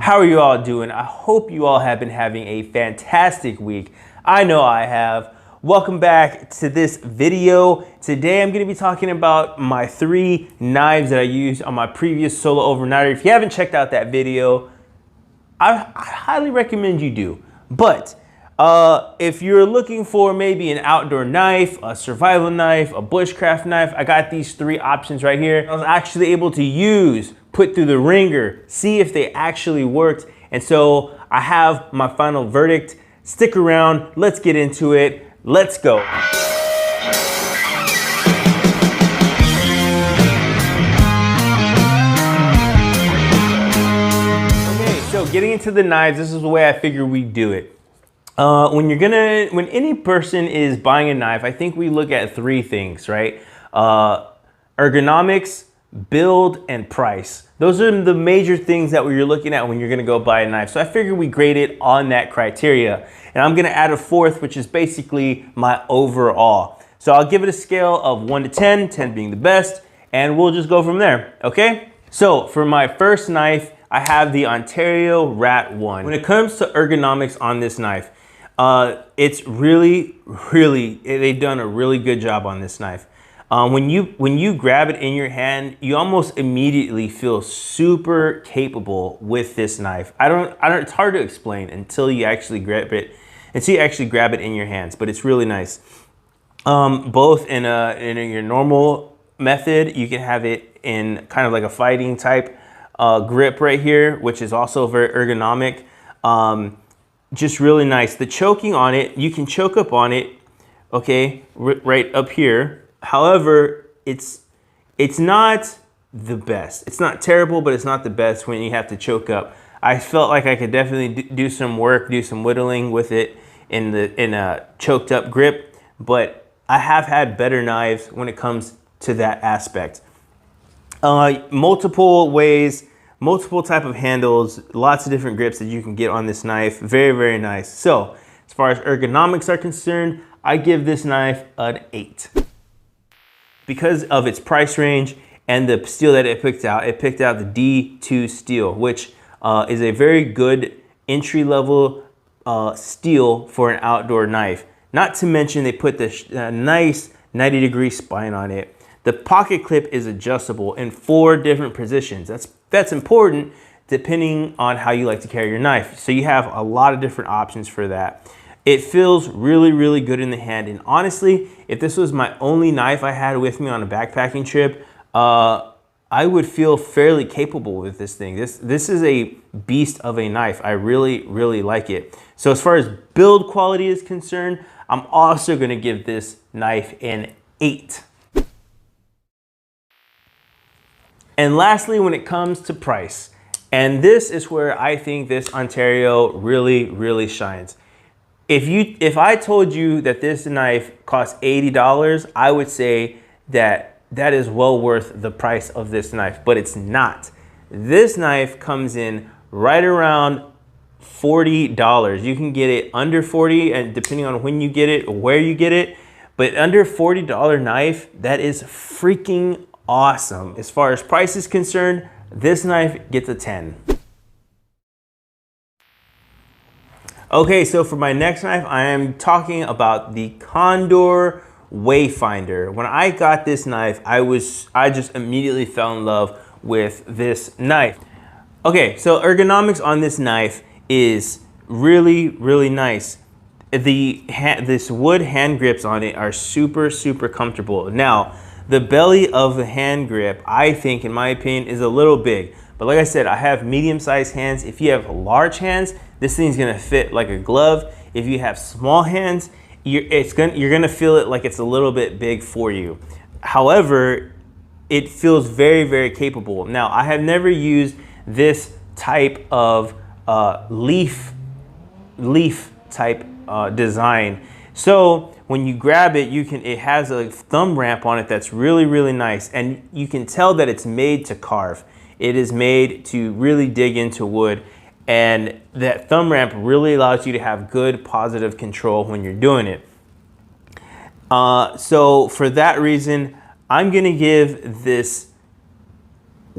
How are you all doing? I hope you all have been having a fantastic week. I know I have. Welcome back to this video. Today I'm going to be talking about my 3 knives that I used on my previous solo overnighter. If you haven't checked out that video, I highly recommend you do. But if you're looking for maybe an outdoor knife, a survival knife, a bushcraft knife, I got these 3 options right here. I was actually able to put through the ringer, see if they actually worked. And so I have my final verdict. Stick around, let's get into it. Let's go. Okay, so getting into the knives, this is the way I figure we do it. When any person is buying a knife, I think we look at 3 things, right? Ergonomics, build, and price. Those are the major things that you're looking at when you're gonna go buy a knife. So I figure we grade it on that criteria. And I'm gonna add a 4th, which is basically my overall. So I'll give it a scale of 1 to 10, 10 being the best, and we'll just go from there, okay? So for my first knife, I have the Ontario Rat 1. When it comes to ergonomics on this knife, it's really, they've done a really good job on this knife. When you grab it in your hand, you almost immediately feel super capable with this knife. It's hard to explain until you actually grab it, in your hands, but it's really nice. Both in your normal method, you can have it in kind of like a fighting type grip right here, which is also very ergonomic. Just really nice. The choking on it, you can choke up on it, okay, right up here. However, it's not the best. It's not terrible, but it's not the best when you have to choke up. I felt like I could definitely do some work, do some whittling with it in a choked up grip, but I have had better knives when it comes to that aspect. Multiple ways, multiple type of handles, lots of different grips that you can get on this knife. Very, very nice. So as far as ergonomics are concerned, I give this knife an 8. Because of its price range and the steel that it picked out the D2 steel, which is a very good entry-level steel for an outdoor knife. Not to mention they put this nice 90-degree spine on it. The pocket clip is adjustable in 4 different positions. That's important depending on how you like to carry your knife. So you have a lot of different options for that. It feels really, really good in the hand. And honestly, if this was my only knife I had with me on a backpacking trip, I would feel fairly capable with this thing. This is a beast of a knife. I really, really like it. So as far as build quality is concerned, I'm also gonna give this knife an 8. And lastly, when it comes to price, and this is where I think this Ontario really, really shines. If I told you that this knife costs $80, I would say that is well worth the price of this knife, but it's not. This knife comes in right around $40. You can get it under 40, and depending on when you get it or where you get it, but under $40 knife, that is freaking awesome. As far as price is concerned, this knife gets a 10. Okay, so for my next knife, I am talking about the Condor Wayfinder. When I got this knife, I just immediately fell in love with this knife. Okay, so ergonomics on this knife is really, really nice. This wood hand grips on it are super, super comfortable. Now, the belly of the hand grip, I think, in my opinion, is a little big. But like I said, I have medium-sized hands. If you have large hands, this thing's gonna fit like a glove. If you have small hands, you're gonna feel it like it's a little bit big for you. However, it feels very, very capable. Now, I have never used this type of leaf type design. So when you grab it, it has a thumb ramp on it that's really, really nice. And you can tell that it's made to carve. It is made to really dig into wood. And that thumb ramp really allows you to have good positive control when you're doing it. So for that reason, I'm gonna give this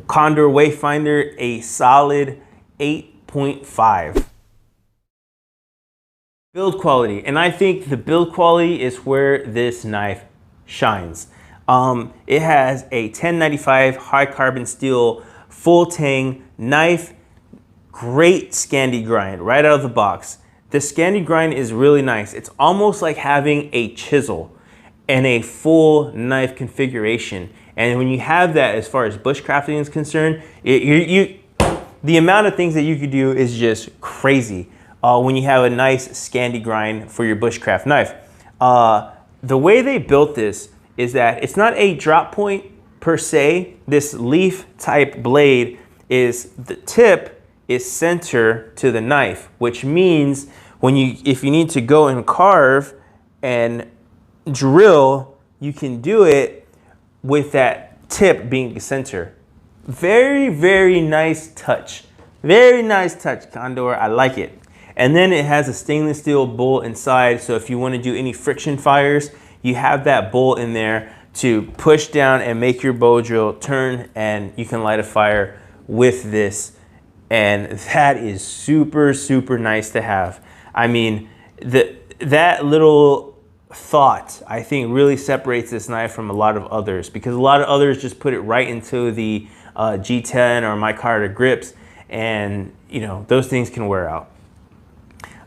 Condor Wayfinder a solid 8.5 8.5. Build quality, and I think the build quality is where this knife shines. It has a 1095 high carbon steel full tang knife, great Scandi grind right out of the box. The Scandi grind is really nice. It's almost like having a chisel and a full knife configuration. And when you have that, as far as bushcrafting is concerned, the amount of things that you could do is just crazy when you have a nice Scandi grind for your bushcraft knife. The way they built this is that it's not a drop point per se. This leaf type blade is, the tip is center to the knife, which means if you need to go and carve and drill, you can do it with that tip being center. Very, very nice touch. Very nice touch, Condor. I like it. And then it has a stainless steel bolt inside, so if you want to do any friction fires, you have that bolt in there to push down and make your bow drill turn, and you can light a fire with this. And that is super, super nice to have. I mean, that little thought, I think, really separates this knife from a lot of others, because a lot of others just put it right into the G10 or micarta grips, and you know, those things can wear out.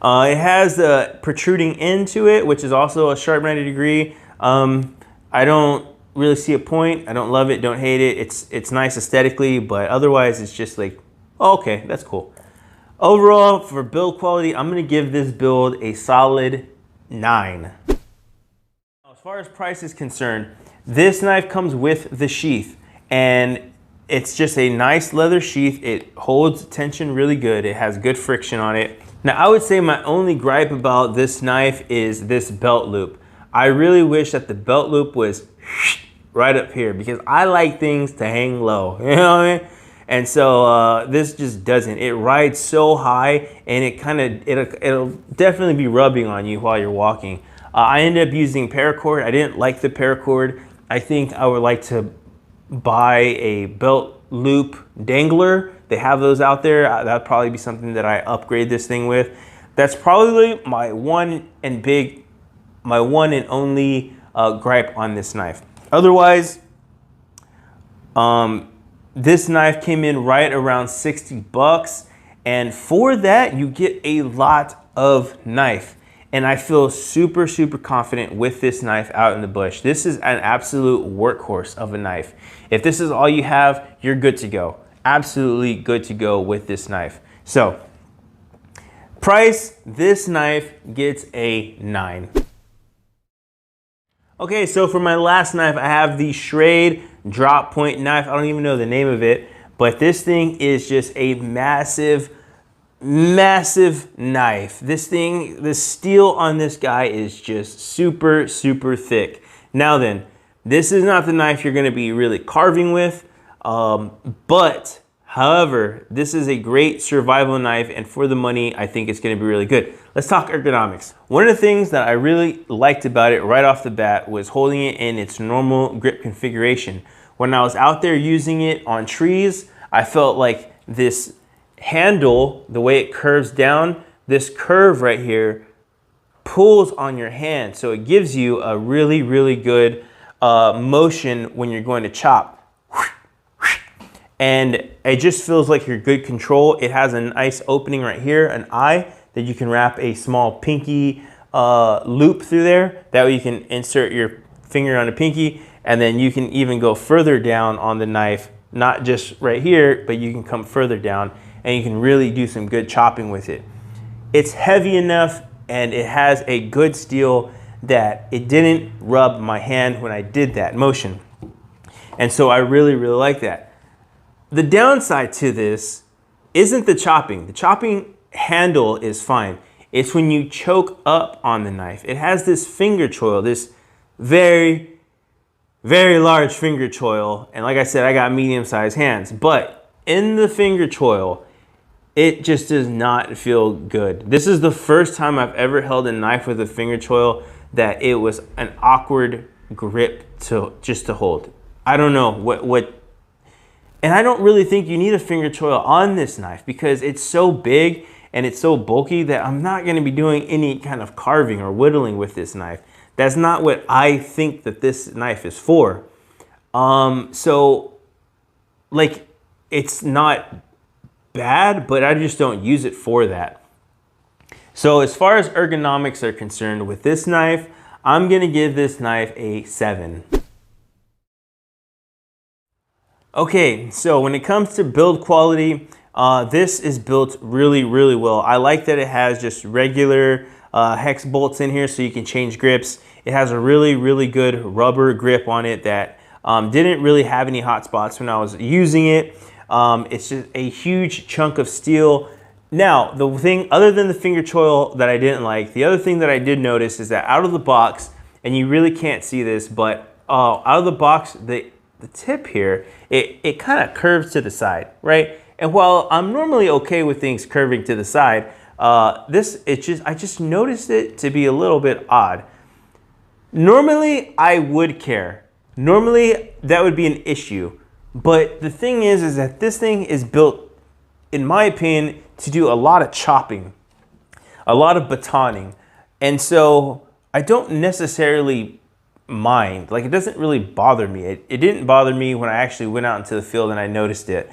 It has the protruding end to it, which is also a sharp 90 degree. I don't really see a point. I don't love it, don't hate it. It's nice aesthetically, but otherwise it's just like, oh, okay, that's cool. Overall, for build quality, I'm gonna give this build a solid 9. As far as price is concerned, this knife comes with the sheath, and it's just a nice leather sheath. It holds tension really good. It has good friction on it. Now, I would say my only gripe about this knife is this belt loop. I really wish that the belt loop was right up here, because I like things to hang low, you know what I mean? And so this just doesn't. It rides so high, and it'll definitely be rubbing on you while you're walking. I ended up using paracord. I didn't like the paracord. I think I would like to buy a belt loop dangler. They have those out there. That'd probably be something that I upgrade this thing with. That's probably my one and only gripe on this knife. Otherwise, this knife came in right around 60 bucks. And for that, you get a lot of knife. And I feel super, super confident with this knife out in the bush. This is an absolute workhorse of a knife. If this is all you have, you're good to go. Absolutely good to go with this knife. So, price, this knife gets a 9. Okay, so for my last knife, I have the Schrade drop point knife. I don't even know the name of it, but this thing is just a massive, massive knife. This thing, the steel on this guy is just super, super thick. Now then, this is not the knife you're gonna be really carving with, but however, this is a great survival knife, and for the money, I think it's gonna be really good. Let's talk ergonomics. One of the things that I really liked about it right off the bat was holding it in its normal grip configuration. When I was out there using it on trees, I felt like this handle, the way it curves down, this curve right here pulls on your hand. So it gives you a really, really good motion when you're going to chop. And it just feels like you're good control. It has a nice opening right here, an eye that you can wrap a small pinky loop through there. That way you can insert your finger on a pinky, and then you can even go further down on the knife, not just right here, but you can come further down and you can really do some good chopping with it. It's heavy enough, and it has a good steel that it didn't rub my hand when I did that motion. And so I really, really like that. The downside to this isn't the chopping. The chopping handle is fine. It's when you choke up on the knife. It has this finger choil, this very, very large finger choil. And like I said, I got medium-sized hands. But in the finger choil, it just does not feel good. This is the first time I've ever held a knife with a finger choil that it was an awkward grip to hold. I don't know what And I don't really think you need a finger choil on this knife because it's so big and it's so bulky that I'm not gonna be doing any kind of carving or whittling with this knife. That's not what I think that this knife is for. So like, it's not bad, but I just don't use it for that. So as far as ergonomics are concerned with this knife, I'm gonna give this knife a 7. Okay, so when it comes to build quality, this is built really, really well. I like that it has just regular hex bolts in here so you can change grips. It has a really, really good rubber grip on it that didn't really have any hot spots when I was using it. It's just a huge chunk of steel. Now, the thing, other than the finger choil that I didn't like, the other thing that I did notice is that out of the box, and you really can't see this, but out of the box, the tip here, it kind of curves to the side, right? And while I'm normally okay with things curving to the side, I just noticed it to be a little bit odd. Normally, I would care. Normally, that would be an issue. But the thing is that this thing is built, in my opinion, to do a lot of chopping, a lot of batoning. And so I don't necessarily mind. Like, it doesn't really bother me. It didn't bother me when I actually went out into the field and I noticed it.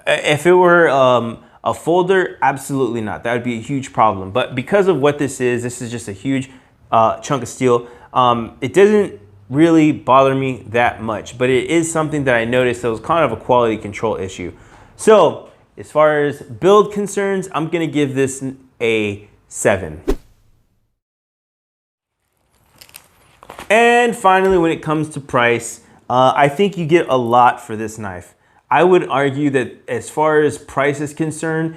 If it were a folder, absolutely not. That would be a huge problem. But because of what this is just a huge chunk of steel. It doesn't really bother me that much, but it is something that I noticed that was kind of a quality control issue. So as far as build concerns, I'm gonna give this a 7. And finally, when it comes to price, I think you get a lot for this knife. I would argue that as far as price is concerned,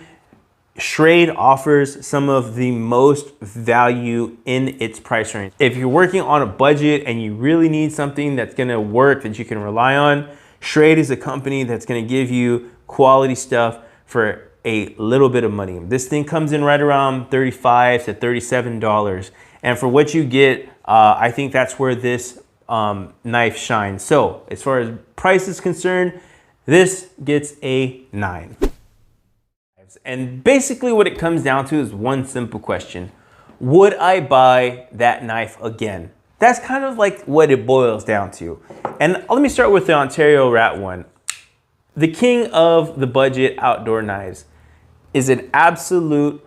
Schrade offers some of the most value in its price range. If you're working on a budget and you really need something that's gonna work, that you can rely on, Schrade is a company that's gonna give you quality stuff for a little bit of money. This thing comes in right around $35 to $37. And for what you get, I think that's where this knife shines. So as far as price is concerned, this gets a 9. And basically what it comes down to is one simple question. Would I buy that knife again? That's kind of like what it boils down to. And let me start with the Ontario Rat 1. The king of the budget outdoor knives is an absolute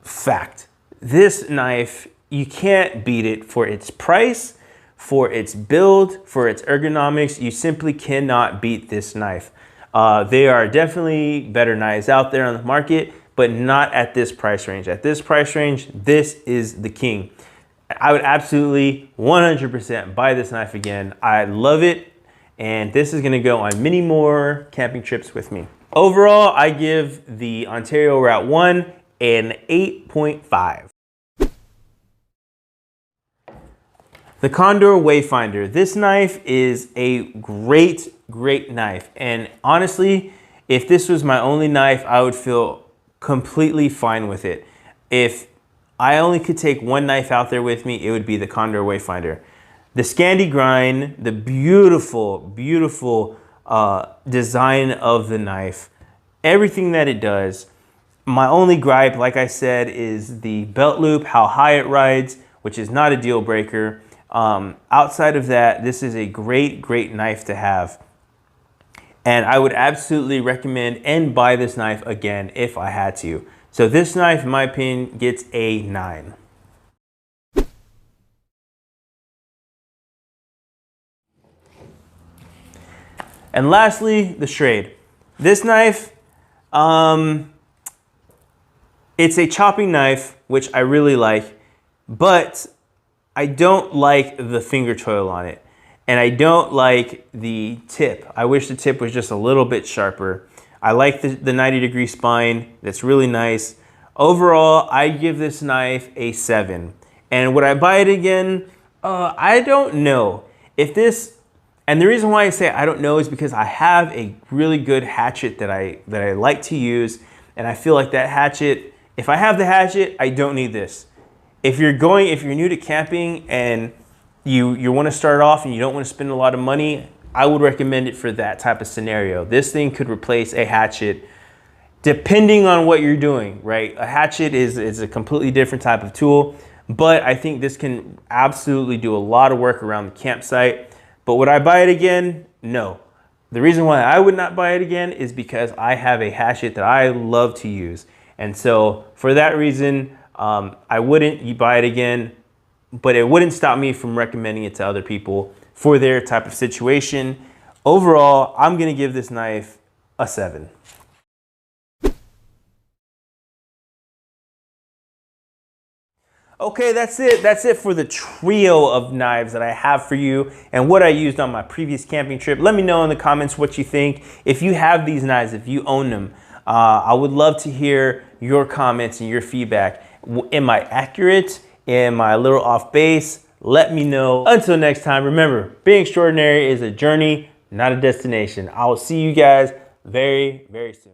fact. This knife, you can't beat it for its price, for its build, for its ergonomics. You simply cannot beat this knife. There are definitely better knives out there on the market, but not at this price range. At this price range, this is the king. I would absolutely 100% buy this knife again. I love it, and this is gonna go on many more camping trips with me. Overall, I give the Ontario Rat 1 an 8.5. The Condor Wayfinder. This knife is a great knife. And honestly, if this was my only knife, I would feel completely fine with it. If I only could take one knife out there with me, it would be the Condor Wayfinder. The Scandi grind, the beautiful design of the knife, everything that it does. My only gripe, like I said, is the belt loop, how high it rides, which is not a deal breaker. Outside of that, this is a great knife to have. And I would absolutely recommend and buy this knife again if I had to. So this knife, in my opinion, gets a 9. And lastly, the Schrade. This knife, it's a chopping knife, which I really like, but I don't like the finger choil on it. And I don't like the tip. I wish the tip was just a little bit sharper. I like the 90-degree spine. That's really nice. Overall, I give this knife a 7. And would I buy it again? I don't know. If this, and the reason why I say I don't know is because I have a really good hatchet that I like to use. And I feel like that hatchet, if I have the hatchet, I don't need this. If you're new to camping and you want to start off and you don't want to spend a lot of money, I would recommend it for that type of scenario. This thing could replace a hatchet depending on what you're doing, right? A hatchet is a completely different type of tool, but I think this can absolutely do a lot of work around the campsite. But would I buy it again? No. The reason why I would not buy it again is because I have a hatchet that I love to use. And so for that reason, I wouldn't buy it again, but it wouldn't stop me from recommending it to other people for their type of situation. Overall, I'm gonna give this knife a 7. Okay, that's it. That's it for the trio of knives that I have for you and what I used on my previous camping trip. Let me know in the comments what you think. If you have these knives, if you own them, I would love to hear your comments and your feedback. Am I accurate? Am I a little off base? Let me know. Until next time, remember, being extraordinary is a journey, not a destination. I will see you guys very, very soon.